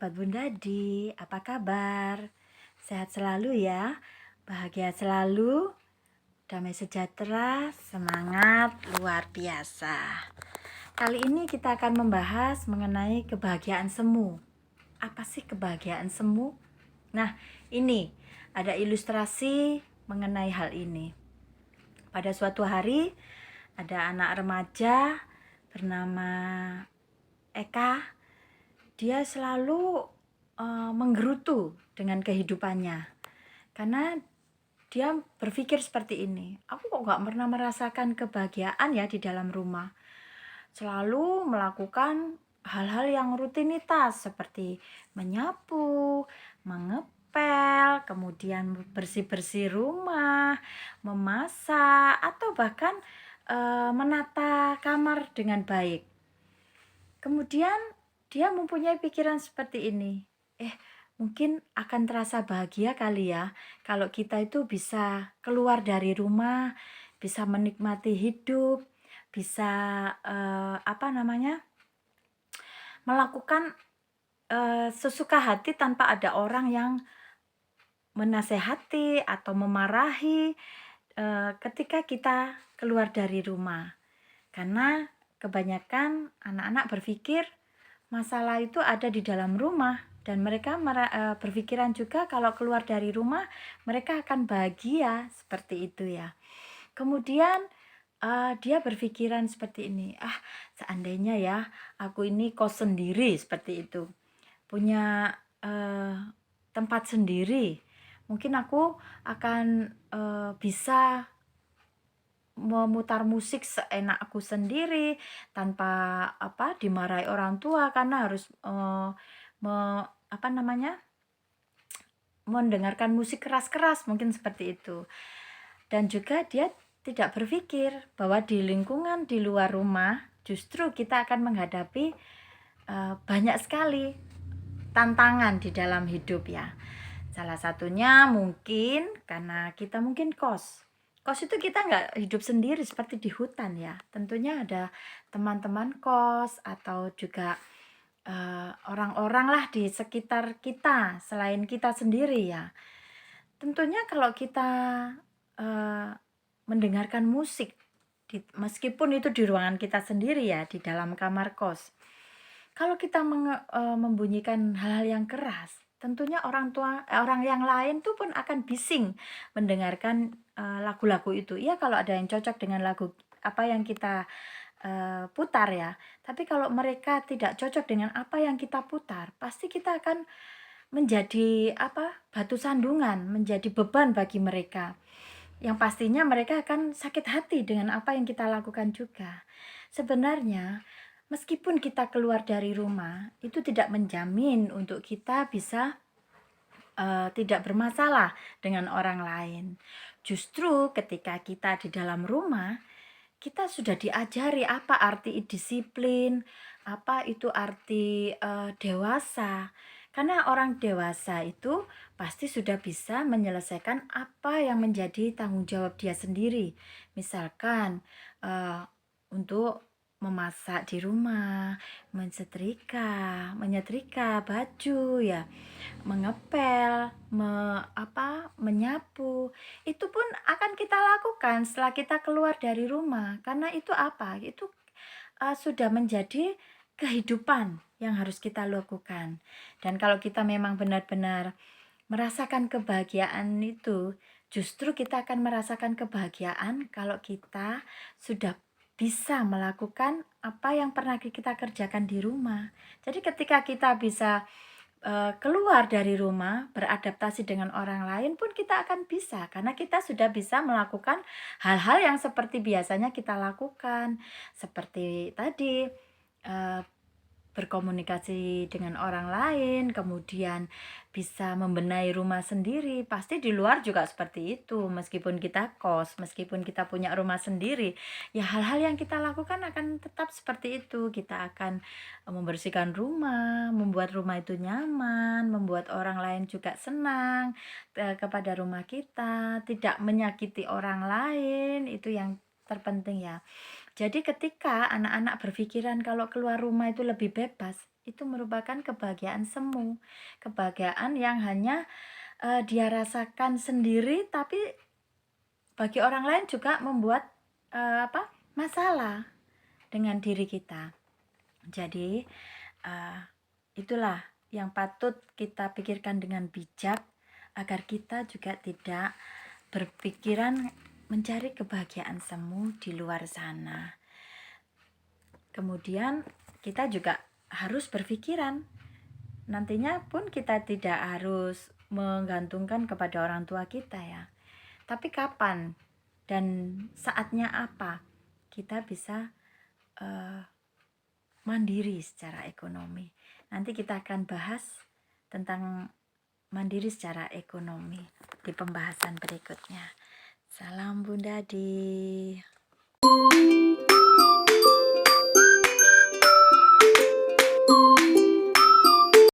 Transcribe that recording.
Sobat Bundadi, apa kabar? Sehat selalu ya, bahagia selalu, damai sejahtera, semangat luar biasa. Kali ini kita akan membahas mengenai kebahagiaan semu. Apa sih kebahagiaan semu? Nah, ini ada ilustrasi mengenai hal ini. Pada suatu hari, ada anak remaja bernama Eka. Dia selalu menggerutu dengan kehidupannya karena dia berpikir seperti ini, aku kok gak pernah merasakan kebahagiaan ya di dalam rumah, selalu melakukan hal-hal yang rutinitas seperti menyapu, mengepel, kemudian bersih-bersih rumah, memasak, atau bahkan menata kamar dengan baik. Kemudian dia mempunyai pikiran seperti ini, mungkin akan terasa bahagia kali ya kalau kita itu bisa keluar dari rumah, bisa menikmati hidup, bisa melakukan sesuka hati tanpa ada orang yang menasehati atau memarahi ketika kita keluar dari rumah. Karena kebanyakan anak-anak berpikir masalah itu ada di dalam rumah, dan mereka berpikiran juga kalau keluar dari rumah mereka akan bahagia, seperti itu ya. Kemudian dia berpikiran seperti ini, seandainya ya aku ini kos sendiri, seperti itu, punya tempat sendiri, mungkin aku akan bisa memutar musik seenak aku sendiri tanpa dimarahi orang tua karena harus mendengarkan musik keras-keras, mungkin seperti itu. Dan juga dia tidak berpikir bahwa di lingkungan di luar rumah justru kita akan menghadapi banyak sekali tantangan di dalam hidup ya. Salah satunya mungkin karena kita mungkin kos itu kita nggak hidup sendiri seperti di hutan ya. Tentunya ada teman-teman kos atau juga orang-orang lah di sekitar kita selain kita sendiri ya. Tentunya kalau kita mendengarkan musik, meskipun itu di ruangan kita sendiri ya, di dalam kamar kos, kalau kita membunyikan hal-hal yang keras, tentunya orang yang lain tuh pun akan bising mendengarkan lagu-lagu itu. Ya kalau ada yang cocok dengan lagu apa yang kita putar ya. Tapi kalau mereka tidak cocok dengan apa yang kita putar, pasti kita akan menjadi batu sandungan, menjadi beban bagi mereka. Yang pastinya mereka akan sakit hati dengan apa yang kita lakukan juga. Sebenarnya meskipun kita keluar dari rumah, itu tidak menjamin untuk kita bisa tidak bermasalah dengan orang lain. Justru ketika kita di dalam rumah, kita sudah diajari apa arti disiplin, apa itu arti dewasa. Karena orang dewasa itu pasti sudah bisa menyelesaikan apa yang menjadi tanggung jawab dia sendiri. Misalkan untuk memasak di rumah, menyetrika baju ya, mengepel, menyapu, itu pun akan kita lakukan setelah kita keluar dari rumah. Karena itu itu sudah menjadi kehidupan yang harus kita lakukan. Dan kalau kita memang benar-benar merasakan kebahagiaan itu, justru kita akan merasakan kebahagiaan kalau kita sudah bisa melakukan apa yang pernah kita kerjakan di rumah. Jadi ketika kita bisa keluar dari rumah, beradaptasi dengan orang lain pun kita akan bisa, karena kita sudah bisa melakukan hal-hal yang seperti biasanya kita lakukan, seperti tadi berkomunikasi dengan orang lain, kemudian bisa membenahi rumah sendiri. Pasti di luar juga seperti itu, meskipun kita kos, meskipun kita punya rumah sendiri, ya hal-hal yang kita lakukan akan tetap seperti itu. Kita akan membersihkan rumah, membuat rumah itu nyaman, membuat orang lain juga senang kepada rumah kita, tidak menyakiti orang lain, itu yang terpenting ya. Jadi ketika anak-anak berpikiran kalau keluar rumah itu lebih bebas, itu merupakan kebahagiaan semu, kebahagiaan yang hanya dia rasakan sendiri, tapi bagi orang lain juga membuat masalah dengan diri kita. Jadi itulah yang patut kita pikirkan dengan bijak, agar kita juga tidak berpikiran mencari kebahagiaan semu di luar sana. Kemudian kita juga harus berpikiran, nantinya pun kita tidak harus menggantungkan kepada orang tua kita ya. Tapi kapan dan saatnya apa kita bisa mandiri secara ekonomi. Nanti kita akan bahas tentang mandiri secara ekonomi di pembahasan berikutnya. Salam Bunda Di.